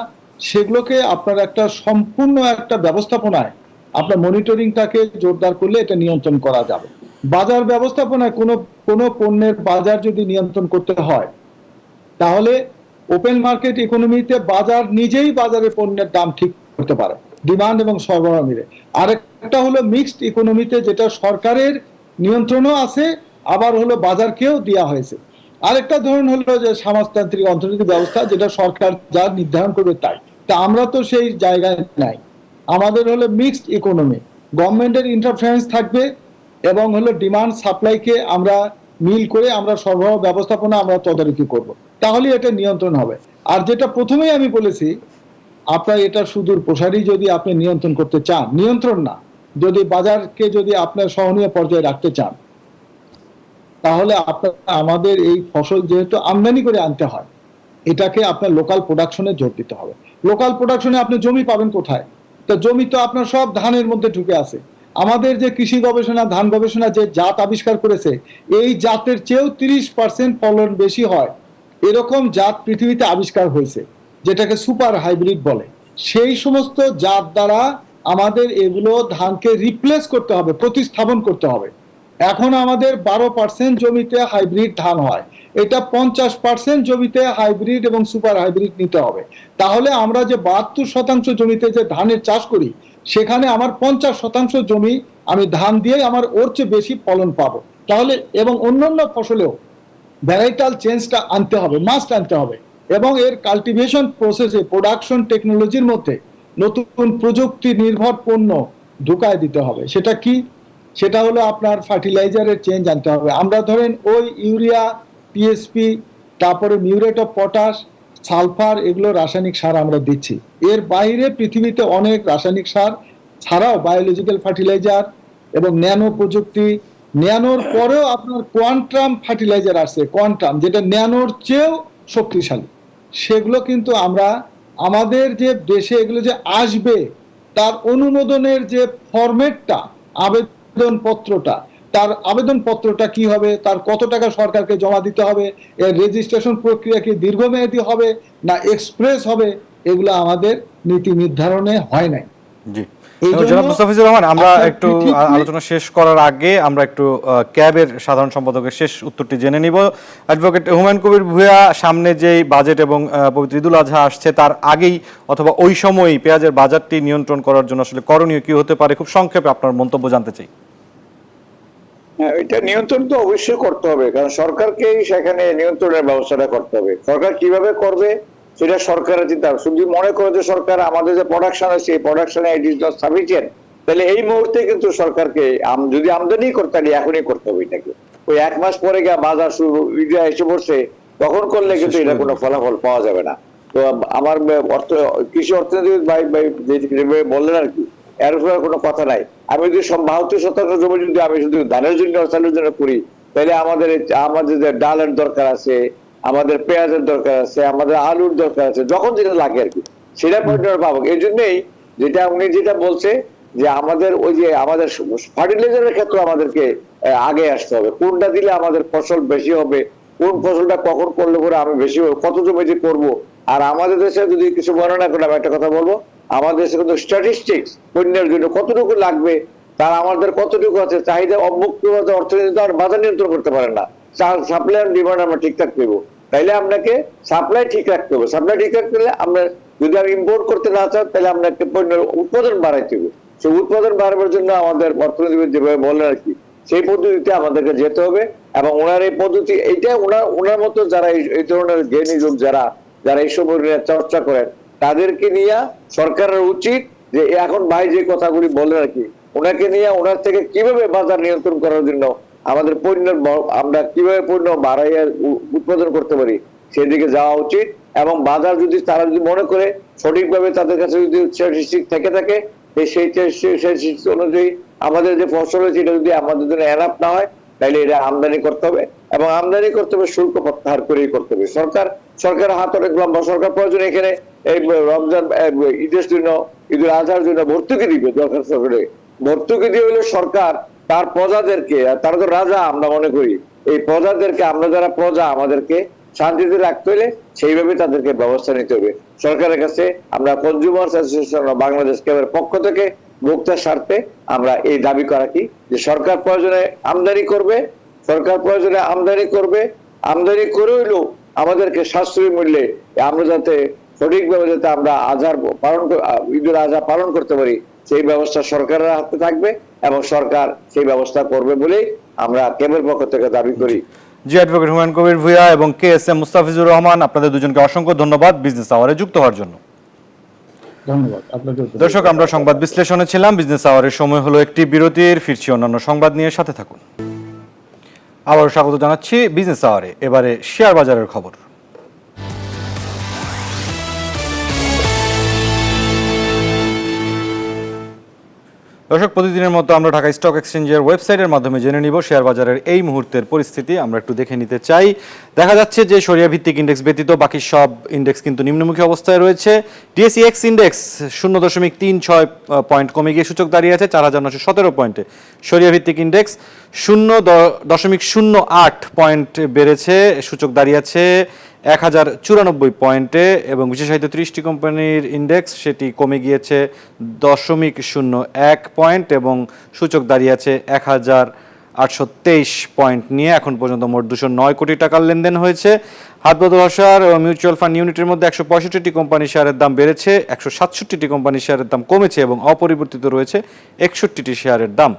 সেগুলোকে আপনার একটা সম্পূর্ণ একটা ব্যবস্থাপনায় আপনার মনিটরিংটাকে জোরদার করলে এটা নিয়ন্ত্রণ করা যাবে। বাজার ব্যবস্থাপনায় কোনো পণ্যের বাজার যদি নিয়ন্ত্রণ করতে হয় তাহলে ওপেন মার্কেট ইকোনমিতে বাজার নিজেই বাজারে পণ্যের দাম ঠিক করতে পারে, ডিমান্ড এবং সরবরাহ মিলে। আরেকটা হলো মিক্সড ইকোনমিতে, যেটা সরকারের নিয়ন্ত্রণও আছে আবার হলো বাজারকেও দেওয়া হয়েছে। আরেকটা ধরুন হলো যে সমাজতান্ত্রিক অর্থনৈতিক ব্যবস্থা, যেটা সরকার যা নির্ধারণ করবে তাই। তা আমরা তো সেই জায়গায় নাই, আমাদের হলো মিক্সড ইকোনমি, গভর্নমেন্টের ইন্টারফারেন্স থাকবে এবং হলো ডিমান্ড সাপ্লাইকে আমরা মিল করে আমরা সরবরাহ ব্যবস্থাপনা আমরা তদারকি করব, তাহলে এটা নিয়ন্ত্রণ হবে। আর যেটা প্রথমেই আমি বলেছি, আপনার এটা সুদূর প্রসারী যদি আপনি নিয়ন্ত্রণ করতে চান, নিয়ন্ত্রণ না, যদি বাজারকে যদি আপনার সহনীয় পর্যায়ে রাখতে চান, তাহলে আপনার আমাদের এই ফসল যেহেতু আমদানি করে আনতে হয়, এটাকে আপনার লোকাল প্রোডাকশনে জোর দিতে হবে। লোকাল প্রোডাকশনে আপনি জমি পাবেন কোথায়? তো জমি তো আপনার সব ধানের মধ্যে ঢুকে আছে। আমাদের যে কৃষি গবেষণা, ধান গবেষণা যে জাত আবিষ্কার করেছে, এই জাতের চেয়েও 30% ফলন বেশি হয় এরকম জাত পৃথিবীতে আবিষ্কার হয়েছে, যেটাকে সুপার হাইব্রিড বলে। সেই সমস্ত জাত দ্বারা আমাদের এগুলো ধানকে রিপ্লেস করতে হবে, প্রতিস্থাপন করতে হবে। এখন আমাদের 12% জমিতে হাইব্রিড ধান হয়, এটা 50% জমিতে হাইব্রিড এবং সুপার হাইব্রিড নিতে হবে। তাহলে আমরা যে 72% জমিতে যে ধানের চাষ করি, সেখানে আমার 50% জমি আমি ধান দিয়ে আমার ওর চেয়ে বেশি ফলন পাবো। তাহলে এবং অন্যান্য ফসলেও ভ্যারাইটাল চেঞ্জটা আনতে হবে, মাস্ট আনতে হবে, এবং এর কাল্টিভেশন প্রসেসে প্রোডাকশন টেকনোলজির মধ্যে নতুন প্রযুক্তি নির্ভর পণ্য ঢুকায় দিতে হবে। সেটা কি? সেটা হলো আপনার ফার্টিলাইজারের চেঞ্জ আনতে হবে। আমরা ধরেন ওই ইউরিয়া, টিএসপি, তারপরে মিউরেট অফ পটাশ, সালফার, এগুলো রাসায়নিক সার আমরা দিচ্ছি। এর বাইরে পৃথিবীতে অনেক রাসায়নিক সার ছাড়াও বায়োলজিক্যাল ফার্টিলাইজার এবং ন্যানো প্রযুক্তি, ন্যানোর পরেও আপনার কোয়ান্টাম ফার্টিলাইজার আসছে, কোয়ান্টাম, যেটা ন্যানোর চেয়েও শক্তিশালী। সেগুলো কিন্তু আমরা আমাদের যে দেশে এগুলো যে আসবে, তার অনুমোদনের যে ফরম্যাটটা, আবেদনপত্রটা, তার আবেদনপত্রটা কি হবে, তার কত টাকা সরকারকে জমা দিতে হবে, এর রেজিস্ট্রেশন প্রক্রিয়া কি দীর্ঘমেয়াদী হবে না এক্সপ্রেস হবে, এগুলো আমাদের নীতি নির্ধারণে হয় নাই। জি, জনাব মুস্তাফিজুর রহমান, আমরা একটু আলোচনা শেষ করার আগে আমরা একটু ক্যাবের সাধারণ সম্পাদকের শেষ উত্তরটি জেনে নিব। অ্যাডভোকেট হুমায়ুন কবির ভূঁইয়া, সামনে যেই বাজেট এবং পবিত্র ঈদুল আজহা আসছে, তার আগেই অথবা ওই সময়ই পেঁয়াজের বাজারটি নিয়ন্ত্রণ করার জন্য আসলে করণীয় কি হতে পারে, খুব সংক্ষেপে আপনার মন্তব্য জানতে চাই। হ্যাঁ, এটা নিয়ন্ত্রণ তো অবশ্যই করতে হবে, কারণ সরকারকেই সেখানে নিয়ন্ত্রণের ব্যবস্থাটা করতে হবে। সরকার কিভাবে করবে সেটা সরকারের চিন্তা। যদি মনে করে যে সরকার আমাদের যে প্রোডাকশন আছে, এই প্রোডাকশনে ইট ইজ নট সাফিসিয়েন্ট, তাহলে এই মুহূর্তে কিন্তু সরকারকে যদি আমদানি করতে পারি এখনই করতে হবে এটাকে। ওই এক মাস পরে গিয়ে বাজার শুরু এসে পড়ছে তখন করলে কিন্তু এটা কোনো ফলাফল পাওয়া যাবে না। তো আমার কৃষি অর্থনীতি বললেন আর কি, এর উপরে কোনো কথা নাই। আমি যদি 72% জমি যদি আমি শুধু ধানের জন্য চালের জন্য করি, তাহলে আমাদের যে ডালের দরকার আছে, আমাদের পেঁয়াজের দরকার আছে, আমাদের আলুর দরকার আছে, যখন যেটা লাগে আর কি, সেটা পরিণত পাবো। এই জন্যই যেটা উনি যেটা বলছে যে আমাদের ওই যে আমাদের ফার্টিলাইজারের ক্ষেত্রে আমাদেরকে আগে আসতে হবে, কোনটা দিলে আমাদের ফসল বেশি হবে, কোন ফসলটা কখন করলে পরে আমি বেশি কত জমিতে করব। আর আমাদের দেশে যদি কিছু বর্ণনা করে আমি একটা কথা বলবো, আমাদের দেশে কিন্তু স্ট্যাটিস্টিক্স পণ্যের জন্য কতটুকু লাগবে, তার আমাদের কতটুকু আছে, চাহিদা অমুক্ত অর্থনীতি আর বাজার নিয়ন্ত্রণ করতে পারেন না। সাপ্লাই এন্ড ডিমান্ড আমরা ঠিকঠাক দেবো, তাইলে আপনাকে সাপ্লাই ঠিক রাখতে হবে। সাপ্লাই ঠিক রাখতে হলে আমরা যদি আমি ইম্পোর্ট করতে না চাই, তাহলে আপনাকে পণ্যের উৎপাদন বাড়াইতে হবে। সেই উৎপাদন বাড়ানোর জন্য আমাদের অর্থনীতিবিদ যেভাবে বলেন আর কি, সেই পদ্ধতিতে আমাদেরকে যেতে হবে। এবং ওনার এই পদ্ধতি, এইটা ওনার মতো যারা এই ধরনের জ্ঞানী লোক যারা এইসব চর্চা করেন, তাদেরকে নিয়ে সরকারের উচিত যে এখন ভাই যে কথাগুলি বলেন আর কি, ওনাকে নিয়ে ওনার থেকে কিভাবে বাজার নিয়ন্ত্রণ করার জন্য আমাদের পণ্যের আমরা কিভাবে পণ্য বাড়াইয়া উৎপাদন করতে পারি সেদিকে যাওয়া উচিত। এবং বাজার যদি তারা যদি মনে করে সঠিকভাবে তাদের কাছে যদি স্ট্যাটিস্টিক থেকে থাকে, সেই স্ট্যাটিস্টিক অনুযায়ী আমাদের যে ফসল হয়েছে এটা যদি আমাদের জন্য এনাফ না হয়, তাহলে এটা আমদানি করতে হবে। এবং আমদানি করতে হবে শুল্ক প্রত্যাহার করেই করতে হবে। সরকারের হাত অনেক লম্বা, সরকার প্রয়োজন এখানে এই রমজান ঈদের জন্য, ঈদুল আজহার জন্য ভর্তুকি দিবে, দরকার সরকারে ভর্তুকি দিয়ে হলে সরকার তার প্রজাদেরকে, তারা তো রাজা আমরা মনে করি, এই প্রজাদেরকে, আমরা যারা প্রজা, আমাদেরকে শান্তিতে রাখতে হলে সেইভাবে তাদেরকে ব্যবস্থা নিতে হবে। সরকারের কাছে আমরা কনজিউমার অ্যাসোসিয়েশন বাংলাদেশ ক্যাবের পক্ষ থেকে ভোক্তার স্বার্থে আমরা এই দাবি করা কি, যে সরকার প্রয়োজনে আমদানি করবে, সরকার প্রয়োজনে আমদানি করবে, আমদানি করে হইলেও আমাদেরকে সাশ্রয়ী মূল্যে আমরা যাতে সঠিকভাবে যাতে আমরা ঈদুল আজহা পালন করতে পারি, সেই ব্যবস্থা সরকারের হাতে থাকবে এবং সরকার সেই ব্যবস্থা করবে বলেই আমরা ক্যাবের পক্ষ থেকে দাবি করি। জি, অ্যাডভোকেট হুমায়ুন কবির ভূঁইয়া এবং KSM মুস্তাফিজুর রহমান, আপনাদের দুজনকে অসংখ্য ধন্যবাদ বিজনেস আওয়ারে যুক্ত হওয়ার জন্য। ধন্যবাদ আপনাকে। দর্শক, আমরা সংবাদ বিশ্লেষণে ছিলাম। বিজনেস আওয়ারের সময় হলো একটি বিরতির, ফিরছি অন্যান্য সংবাদ নিয়ে, সাথে থাকুন। আবারও স্বাগত জানাচ্ছি বিজনেস আওয়ারে। এবারে শেয়ার বাজারের খবর। দর্শক, প্রতিদিনের মতো আমরা ঢাকা স্টক এক্সচেঞ্জের ওয়েবসাইটের মাধ্যমে জেনে নিব শেয়ার বাজারের এই মুহূর্তের পরিস্থিতি। আমরা একটু দেখে নিতে চাই। দেখা যাচ্ছে যে সরিয়া ভিত্তিক ইন্ডেক্স ব্যতীত বাকি সব ইন্ডেক্স কিন্তু নিম্নমুখী অবস্থায় রয়েছে। ডিএসইএক্স ইন্ডেক্স 0.36 পয়েন্ট কমে গিয়ে সূচক দাঁড়িয়ে আছে 4917 পয়েন্টে। সরিয়া ভিত্তিক ইন্ডেক্স 0.08 পয়েন্ট বেড়েছে, সূচক দাঁড়িয়ে আছে 1094 পয়েন্টে। এবং বিশেষায়িত 30টি কোম্পানির ইন্ডেক্স সেটি কমে গিয়েছে 0.01 পয়েন্ট এবং সূচক দাঁড়িয়ে আছে 1823 পয়েন্ট নিয়ে। এখন পর্যন্ত মোট 209 কোটি টাকার লেনদেন হয়েছে। হাত বদল মিউচুয়াল ফান্ড ইউনিটের মধ্যে 165টি কোম্পানি শেয়ারের দাম বেড়েছে, 167টি কোম্পানি শেয়ারের দাম কমেছে এবং অপরিবর্তিত রয়েছে 61টি শেয়ারের দাম।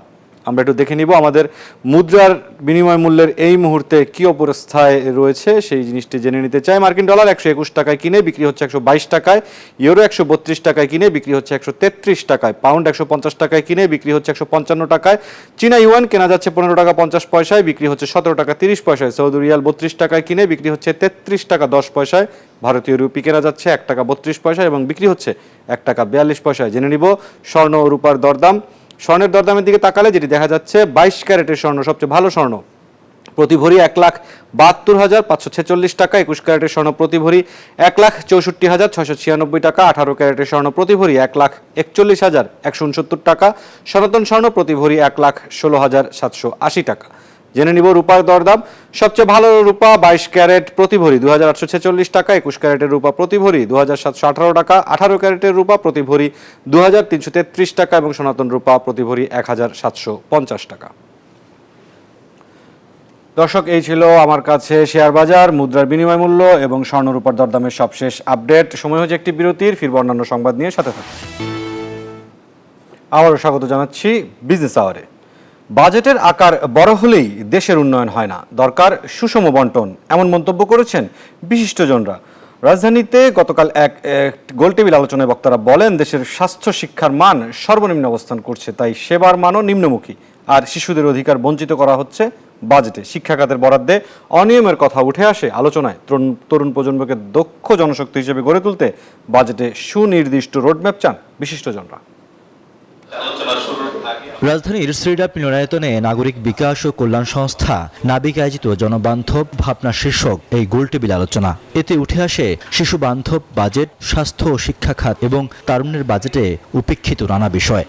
আমরা একটু দেখে নিব আমাদের মুদ্রার বিনিময় মূল্যের এই মুহূর্তে কি অবস্থায় রয়েছে সেই জিনিসটি জেনে নিতে চাই। মার্কিন ডলার 121 টাকায় কিনে বিক্রি হচ্ছে 122 টাকায়, ইউরো 132 টাকায় কিনে বিক্রি হচ্ছে 133 টাকায়, পাউন্ড 150 টাকায় কিনে বিক্রি হচ্ছে 155 টাকায়, চীনা ইউয়ান কেনা যাচ্ছে 15 টাকা 50 পয়সায়, বিক্রি হচ্ছে 17 টাকা 30 পয়সায়, সৌদি রিয়াল 32 টাকায় কিনে বিক্রি হচ্ছে 33 টাকা 10 পয়সায়, ভারতীয় রুপি কেনা যাচ্ছে 1 টাকা 32 পয়সায় এবং বিক্রি হচ্ছে 1 টাকা 42 পয়সায়। জেনে নিব স্বর্ণ ও রূপার দরদাম। স্বর্ণের দরদামের দিকে তাকালে যেটি দেখা যাচ্ছে 22 ক্যারেটের স্বর্ণ, সবচেয়ে ভালো স্বর্ণ, প্রতি ভরি 1,72,546 টাকা। 21 ক্যারেটের স্বর্ণ প্রতি ভরি 1,64,696 টাকা। 18 ক্যারেটের স্বর্ণ প্রতি ভরি 1,41,169 টাকা। সনাতন স্বর্ণ প্রতি ভরি 1,16,780 টাকা। জেনে নিব রূপার দরদাম। সবচেয়ে ভালো রূপা 22 ক্যারেট প্রতি ভরি 2,846 টাকা। 21 ক্যারেটের রূপা প্রতি ভরি 2,718 টাকা। 18 ক্যারেটের রূপা প্রতি ভরি 2,333 টাকা এবং সনাতন রূপা প্রতি ভরি 1,750 টাকা। দর্শক, এই ছিল আমার কাছে শেয়ার বাজার, মুদ্রার বিনিময় মূল্য এবং স্বর্ণ রূপার দরদামের সবশেষ আপডেট। সময় হচ্ছে একটি বিরতির, ফিরব অন্যান্য সংবাদ নিয়ে, সাথে থাকুন। আবারও স্বাগত জানাচ্ছি বিজনেস আওয়ারে। বাজেটের আকার বড় হলেই দেশের উন্নয়ন হয় না, দরকার সুষম বন্টন, এমন মন্তব্য করেছেন বিশিষ্টজনরা। রাজধানীতে গতকাল এক গোলটেবিল আলোচনায় বক্তারা বলেন, দেশের স্বাস্থ্য শিক্ষার মান সর্বনিম্ন অবস্থান করছে, তাই সেবার মানও নিম্নমুখী। আর শিশুদের অধিকার বঞ্চিত করা হচ্ছে বাজেটে। শিক্ষা খাতের বরাদ্দে অনিয়মের কথা উঠে আসে আলোচনায়। তরুণ প্রজন্মকে দক্ষ জনশক্তি হিসেবে গড়ে তুলতে বাজেটে সুনির্দিষ্ট রোডম্যাপ চান বিশিষ্টজনরা। রাজধানীর শ্রীডাপ মিলনায়তনে নাগরিক বিকাশ ও কল্যাণ সংস্থা নাবিক আয়োজিত জনবান্ধব ভাবনা শীর্ষক এই গোলটেবিল আলোচনা। এতে উঠে আসে শিশু বান্ধব বাজেট, স্বাস্থ্য ও শিক্ষা খাত এবং তারুণ্যের বাজেটে উপেক্ষিত নানা বিষয়।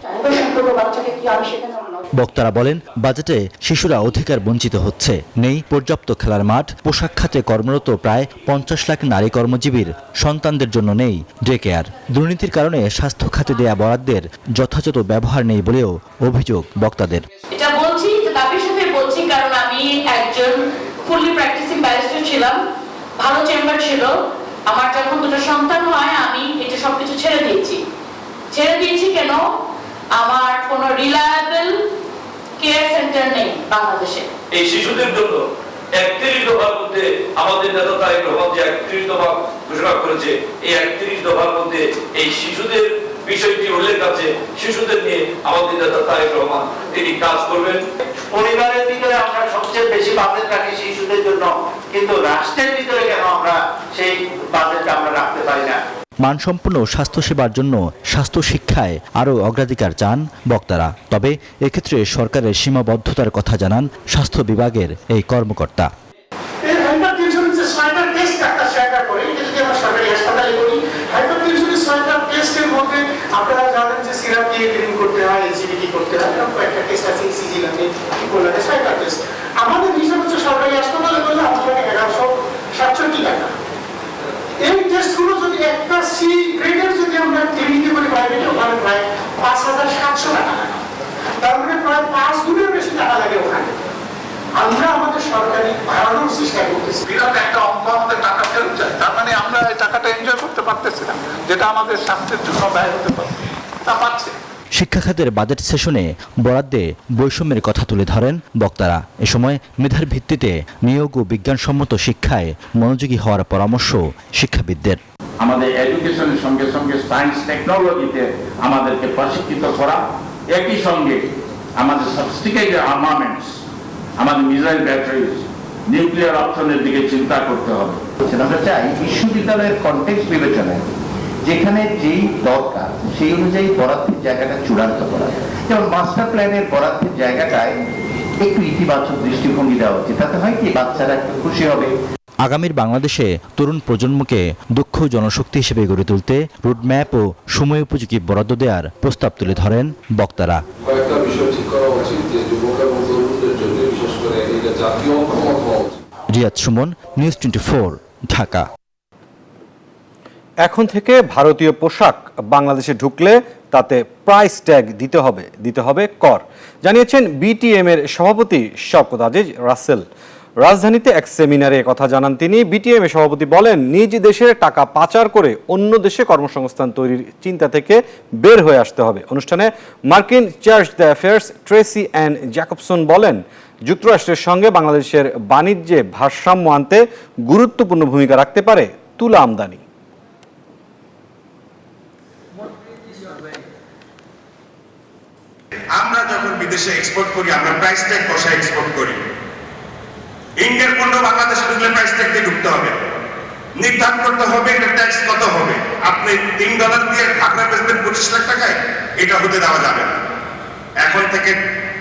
বক্তারা বলেন, বাজেটে শিশুরা অধিকার বঞ্চিত হচ্ছে। নেই পর্যাপ্ত খেলার মাঠ, পোশাক খাতে কর্মরত প্রায় 50 লাখ নারী কর্মজীবীর সন্তানদের জন্য নেই ডে কেয়ার। দুর্নীতির কারণে স্বাস্থ্য খাতে দেয়া বরাদ্দের যথাযথ ব্যবহার নেই বলেও অভিযোগ বক্তাদের। এটা বলছি, তাদের সাথে বলছি কারণ আমি একজন ফুললি প্র্যাকটিসিং ব্যারিস্টার ছিলাম, ভালো চেম্বার ছিল। আমার যখন দুটো সন্তান হয় আমি এটা সবকিছু ছেড়ে দিয়েছি কেন? আমার কোনো রিলায়েবল কেয়ার সেন্টার নেই বাংলাদেশে। এই শিশুদের জন্য 31 দফার মধ্যে আমাদের নেতা তারেক রহমান যে 31 দফা ঘোষণা করেছে, এই 31 দফার মধ্যে এই শিশুদের বিষয়টি উল্লেখ আছে। শিশুদের নিয়ে আমাদের নেতা তারেক রহমান তিনি কাজ করবেন। পরিবারের ভিতরে আমরা সবচেয়ে বেশি বাজেট রাখি শিশুদের জন্য, কিন্তু রাষ্ট্রের ভিতরে কেন আমরা সেই বাজেটটা আমরা রাখতে পারি না? মানসম্পন্ন স্বাস্থ্যসেবার জন্য স্বাস্থ্য শিক্ষায় আরও অগ্রাধিকার চান বক্তারা। তবে এক্ষেত্রে সরকারের সীমাবদ্ধতার কথা জানান স্বাস্থ্য বিভাগের এই কর্মকর্তা। আপনারা জানেন যে সিরাপ দিয়ে ক্লিন করতে হয়, এসিডিটি করতে হয়, এরকম একটা টেস্ট আছে, ইসিজি লাগে, কি বলে সাইকার টেস্ট। আমাদের হিসাব হচ্ছে সরকারি হাসপাতালে করলে আমাদের 1167 টাকা। এই টেস্টগুলো যদি একটা সি গ্রেডের যদি আমরা ক্লিনিকে করি প্রাইভেটে, ওখানে প্রায় 5700 টাকা লাগে। তার মানে প্রায় 5 গুণের বেশি টাকা লাগে ওখানে। আমরা আমাদের সরকারি বাড়ানোর চেষ্টা করতেছি, বিরাট একটা অঙ্ক আমাদের টাকা ফেরত যায়। তার মানে আমরা এই টাকাটা এনজয় করতে পারতেছি না, যেটা আমাদের স্বাস্থ্যের জন্য ব্যয় হতে পারে, তা পাচ্ছে। শিক্ষা খাতের বাজেট সেশনে বরাদ্দে বৈষম্যের কথা তুলে ধরেন বক্তারা। এ সময় মেধার ভিত্তিতে নিয়োগ ও বিজ্ঞানসম্মত শিক্ষায় মনোযোগী হওয়ার পরামর্শ শিক্ষাবিদদের। আমাদের এডুকেশনের সঙ্গে সঙ্গে সায়েন্স টেকনোলজিতে আমাদেরকে প্রশিক্ষিত করা, একই সঙ্গে আমাদের সফিস্টিকেটেড আর্মামেন্টস আমাদের মিসাইল ব্যাটারিজ, নিউক্লিয়ার অপশনের দিকে চিন্তা করতে হবে। আমরা চাই বিশ্ববিদ্যালয়ের কনটেক্সট বিবেচনায় যেখানে যেই দরকার সেই অনুযায়ী বরাদ্দের জায়গাটা চূড়ান্ত করা, যেমন মাস্টার প্ল্যানের বরাদ্দের জায়গাটায় একটু ইতিবাচক দৃষ্টিভঙ্গি দেওয়া উচিত। তাতে হয় কি, বাচ্চারা একটু খুশি হবে। আগামীর বাংলাদেশে তরুণ প্রজন্মকে দক্ষ জনশক্তি হিসেবে গড়ে তুলতে রোডম্যাপ ও সময় উপযোগী বরাদ্দ দেওয়ার প্রস্তাব তুলে ধরেন বক্তারা। কয়েকটা বিষয় ঠিক করা উচিত যে যুবক এবং তরুণদের জন্য বিশেষ করে এটা জাতীয় ঐক্যমত হওয়া উচিত। রিয়াদ সুমন, নিউজ 24, ঢাকা। এখন থেকে ভারতীয় পোশাক বাংলাদেশে ঢুকলে তাতে প্রাইস ট্যাগ দিতে হবে কর, জানিয়েছেন বিটিএম এর সভাপতি শওকত আজিজ রাসেল। রাজধানীতে এক সেমিনারে কথা জানান তিনি। বিটিএম এর সভাপতি বলেন, নিজ দেশের টাকা পাচার করে অন্য দেশে কর্মসংস্থান তৈরির চিন্তা থেকে বের হয়ে আসতে হবে। অনুষ্ঠানে মার্কিন charge the affairs Tracy Ann Jacobson বলেন, যুক্তরাষ্ট্রের সঙ্গে বাংলাদেশের বাণিজ্যে ভারসাম্য আনতে গুরুত্বপূর্ণ ভূমিকা রাখতে পারে তুলা আমদানি। আমরা যখন বিদেশে এক্সপোর্ট করি আমরা প্রাইস ট্যাগ বসায় এক্সপোর্ট করি। ইন্ডিয়ার পণ্য বাংলাদেশে ঢুকলে প্রাইস ট্যাগ দিয়ে ঢুকতে হবে, নির্ধারণ করতে হবে এটা ট্যাক্স কত হবে। আপনি $3 দিয়ে ঢাকা বেচবেন 25 লাখ টাকায়, এটা হতে দেওয়া যাবে না। এখন থেকে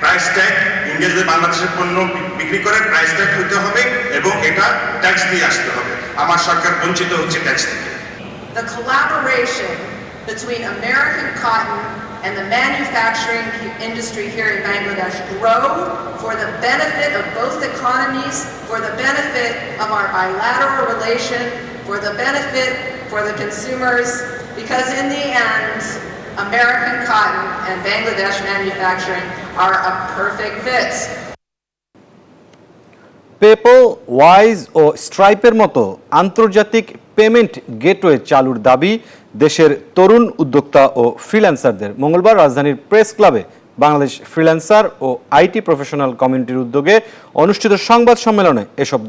প্রাইস ট্যাগ ইন্ডিয়া যদি বাংলাদেশের পণ্য বিক্রি করে প্রাইস ট্যাগ হতে হবে এবং এটা ট্যাক্স দিয়ে আসতে হবে। আমার সরকার বঞ্চিত হচ্ছে ট্যাক্স থেকে। The collaboration between American cotton and the manufacturing industry here in Bangladesh grow for the benefit of both economies, for the benefit of our bilateral relation, for the benefit for the consumers, because in the end, American cotton and Bangladesh manufacturing are a perfect fit. PayPal, Wise ও স্ট্রাইপের মতো আন্তর্জাতিক payment gateway চালুর দাবি দেশের তরুণ উদ্যোক্তা ও ফ্রিল্যান্সারদের। মঙ্গলবার রাজধানীর প্রেস ক্লাবে বাংলাদেশ ফ্রিল্যান্সার ও আইটি প্রফেশনাল কমিউনিটির উদ্যোগে অনুষ্ঠিত সংবাদ সম্মেলনে এসব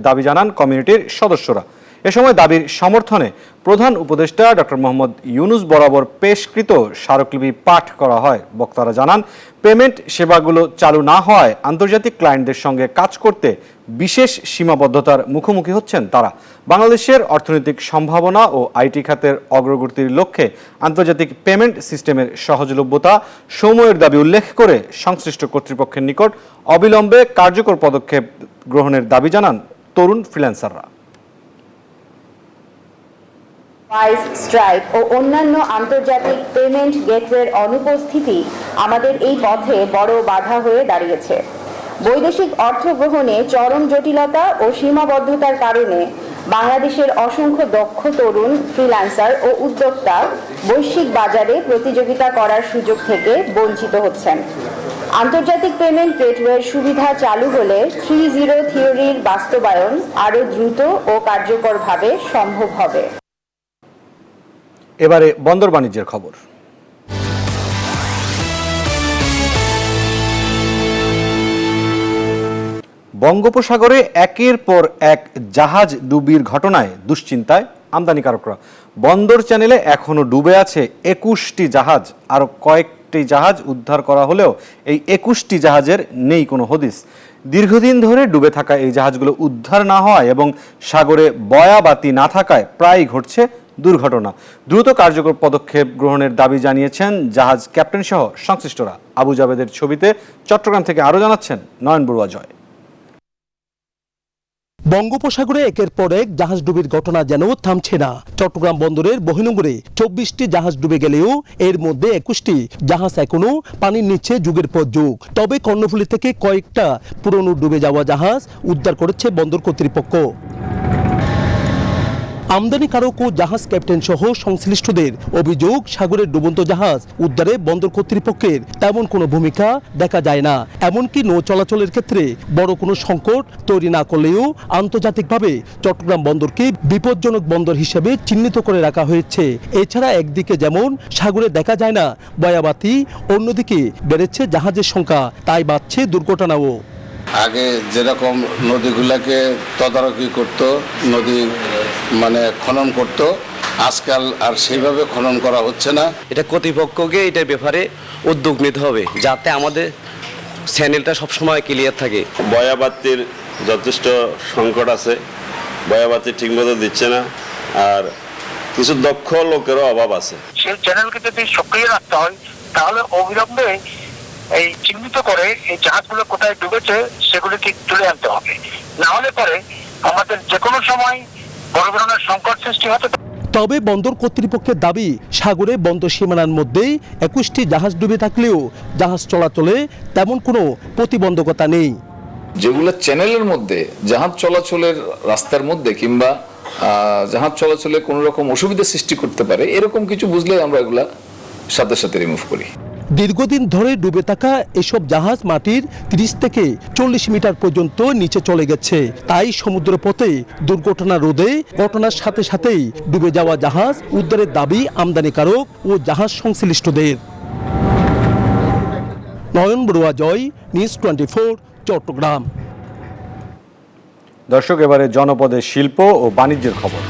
দাবি জানান কমিউনিটির সদস্যরা। এ সময় দাবির সমর্থনে প্রধান উপদেষ্টা ডক্টর মোহাম্মদ ইউনুস বরাবর পেশকৃত স্মারকলিপি পাঠ করা হয়। বক্তারা জানান, পেমেন্ট সেবাগুলো চালু না হওয়ায় আন্তর্জাতিক ক্লায়েন্টদের সঙ্গে কাজ করতে বিশেষ সীমাবদ্ধতার মুখোমুখি হচ্ছেন তারা। বাংলাদেশের অর্থনৈতিক সম্ভাবনা ও আইটি খাতের অগ্রগতির লক্ষ্যে আন্তর্জাতিক পেমেন্ট সিস্টেমের সহজলভ্যতা সময়ের দাবি উল্লেখ করে সংশ্লিষ্ট কর্তৃপক্ষের নিকট অবিলম্বে কার্যকর পদক্ষেপ গ্রহণের দাবি জানান তরুণ ফ্রিল্যান্সাররা। ওয়াইজ, স্ট্রাইপ ও অন্যান্য আন্তর্জাতিক পেমেন্ট গেটওয়ের অনুপস্থিতি আমাদের এই পথে বড় বাধা হয়ে দাঁড়িয়েছে। বৈদেশিক অর্থ গ্রহণে চরম জটিলতা ও সীমাবদ্ধতার কারণে বাংলাদেশের অসংখ্য দক্ষ তরুণ ফ্রিল্যান্সার ও উদ্যোক্তা বৈশ্বিক বাজারে প্রতিযোগিতা করার সুযোগ থেকে বঞ্চিত হচ্ছেন। আন্তর্জাতিক পেমেন্ট গেটওয়ের সুবিধা চালু হলে 3-0 থিওরির বাস্তবায়ন আরও দ্রুত ও কার্যকরভাবে সম্ভব হবে। এবারে বন্দর বাণিজ্যের খবর। বঙ্গোপসাগরে একের পর এক জাহাজ ডুবির ঘটনায় দুশ্চিন্তায় আমদানিকারকরা। বন্দর চ্যানেলে এখনো ডুবে আছে 21টি জাহাজ। আরও কয়েকটি জাহাজ উদ্ধার করা হলেও এই 21টি জাহাজের নেই কোনো হদিস। দীর্ঘদিন ধরে ডুবে থাকা এই জাহাজগুলো উদ্ধার না হওয়ায় এবং সাগরে বয়াবাতি না থাকায় প্রায়ই ঘটছে দুর্ঘটনা। দ্রুত কার্যকর পদক্ষেপ গ্রহণের দাবি জানিয়েছেন জাহাজ ক্যাপ্টেন সহ সংশ্লিষ্টরা। আবু জাবেদের ছবিতে চট্টগ্রাম থেকে আরও জানাচ্ছেন নয়ন বড়ুয়া জয়। বঙ্গোপসাগরে একের পর এক জাহাজ ডুবির ঘটনা যেন থামছে না। চট্টগ্রাম বন্দরের বহিনগরে 24টি জাহাজ ডুবে গেলেও এর মধ্যে 21টি জাহাজ এখনো পানির নিচে যুগের পর যুগ। তবে কর্ণফুলী থেকে কয়েকটা পুরনো ডুবে যাওয়া জাহাজ উদ্ধার করেছে বন্দর কর্তৃপক্ষ। আমদানিকারক ও জাহাজ ক্যাপ্টেন সহ সংশ্লিষ্টদের অভিযোগ, সাগরের ডুবন্ত জাহাজ উদ্ধারে বন্দর কর্তৃপক্ষের তেমন কোনো ভূমিকা দেখা যায় না। এমনকি নৌ চলাচলের ক্ষেত্রে বড় কোনো সংকট তৈরি না করলেও আন্তর্জাতিকভাবে চট্টগ্রাম বন্দরকে বিপজ্জনক বন্দর হিসেবে চিহ্নিত করে রাখা হয়েছে। এছাড়া একদিকে যেমন সাগরে দেখা যায় না বয়াবাতি, অন্যদিকে বেড়েছে জাহাজের সংখ্যা, তাই বাড়ছে দুর্ঘটনাও। আগে যেরকম নদীগুলোকে তদারকি করত, নদী খনন করত, আজকাল আর সেইভাবে খনন করা হচ্ছে না। এটা কর্তৃপক্ষকে এটার ব্যাপারে উদ্যোগ নিতে হবে, যাতে আমাদের চ্যানেলটা সবসময় ক্লিয়ার থাকে। বয়াবাতির যথেষ্ট সংকট আছে, বয়াবাতি ঠিকমতো দিচ্ছে না, আর কিছু দক্ষ লোকেরও অভাব আছে। সেই চ্যানেলকে যদি সক্রিয় রাখতে হয় তাহলে অবিলম্বে এই চিহ্নিত করে এই জাহাজগুলো কোথায় ডুবেছে সেগুলিকে তুলে আনতে হবে, না হলে পরে আমাদের যে কোনো সময় বড় ধরনের সংকট সৃষ্টি হতে। তবে বন্দর কর্তৃপক্ষের দাবি, সাগরে বন্দর সীমানার মধ্যেই 21টি জাহাজ ডুবে থাকলেও জাহাজ চলাচলে তেমন কোনো প্রতিবন্ধকতা নেই। যেগুলো চ্যানেলের মধ্যে জাহাজ চলাচলের রাস্তার মধ্যে কিংবা জাহাজ চলাচলে কোনো রকম অসুবিধা সৃষ্টি করতে পারে, এরকম কিছু বুঝলে আমরা এগুলা সাথে সাথে রিমুভ করি। দীর্ঘদিন ধরে ডুবে থাকা এসব জাহাজ মাটির 30 থেকে 40 মিটার পর্যন্ত নিচে চলে গেছে। তাই সমুদ্রপথে দুর্ঘটনা রোধে ঘটনার সাথে সাথেই ডুবে যাওয়া জাহাজ উদ্ধারের দাবি আমদানিকারক ও জাহাজ সংশ্লিষ্টদের। নয়ন বড়ুয়া জয়, নিউজ 24, চট্টগ্রাম। দর্শক, এবারে জনপদের শিল্প ও বাণিজ্যের খবর।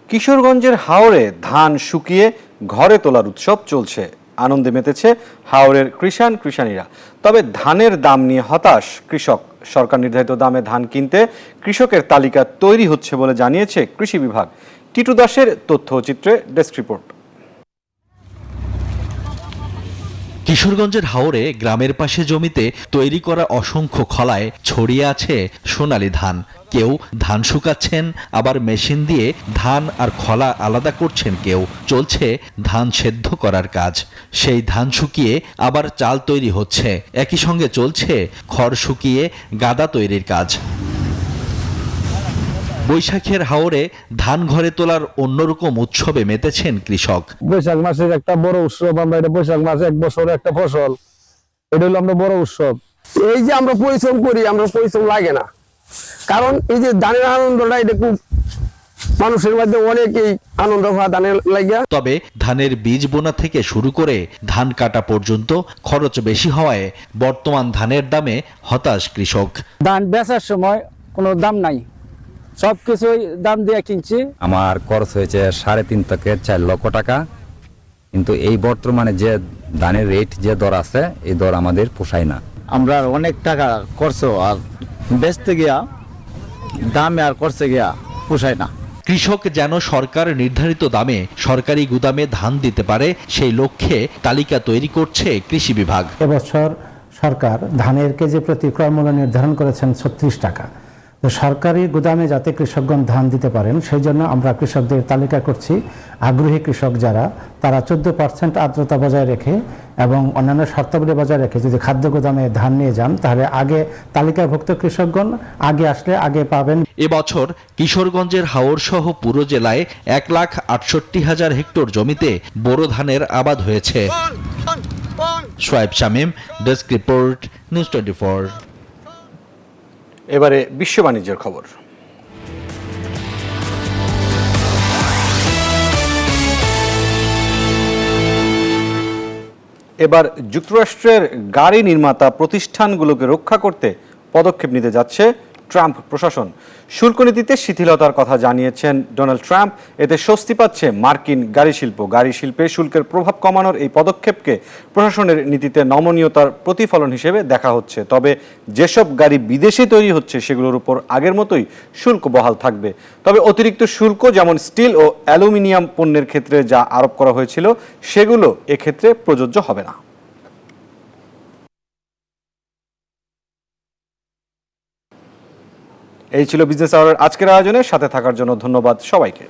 কিশোরগঞ্জের হাওরে ধান শুকিয়ে ঘরে তোলার উৎসব চলছে। আনন্দে মেতেছে হাওরের কৃষানীরা। তবে ধানের দাম নিয়ে হতাশ কৃষক। সরকার নির্ধারিত দামে ধান কিনতে কৃষকের তালিকা তৈরি হচ্ছে বলে জানিয়েছে কৃষি বিভাগ। টিটু দাসের তথ্যচিত্রে ডেস্ক রিপোর্ট। কিশোরগঞ্জের হাওরে গ্রামের পাশে জমিতে তৈরি করা অসংখ্য খলায় ছড়িয়ে আছে সোনালী ধান। কেউ ধান শুকাচ্ছেন, আবার মেশিন দিয়ে ধান আর খলা আলাদা করছেন কেউ। চলছে ধান সেদ্ধ করার কাজ। সেই ধান শুকিয়ে আবার চাল তৈরি হচ্ছে। একই সঙ্গে চলছে খড় শুকিয়ে গাদা তৈরির কাজ। বৈশাখের হাওরে ধান ঘরে তোলার অন্যরকম উৎসবে মেতেছেন কৃষক। বৈশাখ মাসের একটা বড় উৎসব, আমরা এটা বৈশাখ মাসে এক বছরের একটা ফসল, এটা হলো আমরা বড় উৎসব। এই যে আমরা পরিশ্রম করি, আমরা পরিশ্রম লাগে না, কারণ এই যে ধানের আনন্দটা এটা খুব মানুষের মধ্যে অনেকেই আনন্দ হয় ধানের লাগিয়া। তবে ধানের বীজ বোনা থেকে শুরু করে ধান কাটা পর্যন্ত খরচ বেশি হওয়ায় বর্তমান ধানের দামে হতাশ কৃষক। ধান বেচার সময় কোনো দাম নাই, সবকিছুই দাম দিয়ে কিনছি। আমার খরচ হয়েছে 3.5 থেকে 4 লক্ষ টাকা, কিন্তু এই বর্তমানে যে ধানের রেট যে দর আছে, এই দর আমাদের পোষায় না। আমরা অনেক টাকা খরচ আর বেচতে গিয়া দামে আর খরচে গিয়া পোষায় না। কৃষক যেন সরকার নির্ধারিত দামে সরকারি গুদামে ধান দিতে পারে, সেই লক্ষ্যে তালিকা তৈরি করছে কৃষি বিভাগ। এবছর সরকার ধানের কেজি প্রতি ক্রয় মূল্য নির্ধারণ করেছেন 36 টাকা। তো সরকারি গুদামে যাতে কৃষকগণ ধান দিতে পারেন, সেই জন্য আমরা কৃষকদের তালিকা করছি। আগ্রহী কৃষক যারা, তারা 14% আর্দ্রতা বজায় রেখে এবং অন্যান্য শর্তাবলী বজায় রেখে যদি খাদ্য গুদামে ধান নিয়ে যান, তাহলে আগে তালিকাভুক্ত কৃষকগণ আগে আসলে আগে পাবেন। এবছর কিশোরগঞ্জের হাওর সহ পুরো জেলায় 1,68,000 হেক্টর জমিতে বোরো ধানের আবাদ হয়েছে। সোয়েব শামীম, ডেস্ক রিপোর্ট, নিউজ 24। এবারে বিশ্ব বাণিজ্যের খবর। এবার যুক্তরাষ্ট্রের গাড়ি নির্মাতা প্রতিষ্ঠানগুলোকে রক্ষা করতে পদক্ষেপ নিতে যাচ্ছে ট্রাম্প প্রশাসন। শুল্ক নীতিতে শিথিলতার কথা জানিয়েছেন ডোনাল্ড ট্রাম্প। এতে স্বস্তি পাচ্ছে মার্কিন গাড়ি শিল্প। গাড়ি শিল্পে শুল্কের প্রভাব কমানোর এই পদক্ষেপকে প্রশাসনের নীতিতে নমনীয়তার প্রতিফলন হিসেবে দেখা হচ্ছে। তবে যেসব গাড়ি বিদেশে তৈরি হচ্ছে সেগুলোর উপর আগের মতোই শুল্ক বহাল থাকবে। তবে অতিরিক্ত শুল্ক, যেমন স্টিল ও অ্যালুমিনিয়াম পণ্যের ক্ষেত্রে যা আরোপ করা হয়েছিল, সেগুলো এক্ষেত্রে প্রযোজ্য হবে না। এই ছিল বিজনেস আওয়ারের আজকের আয়োজনে। সাথে থাকার জন্য ধন্যবাদ সবাইকে।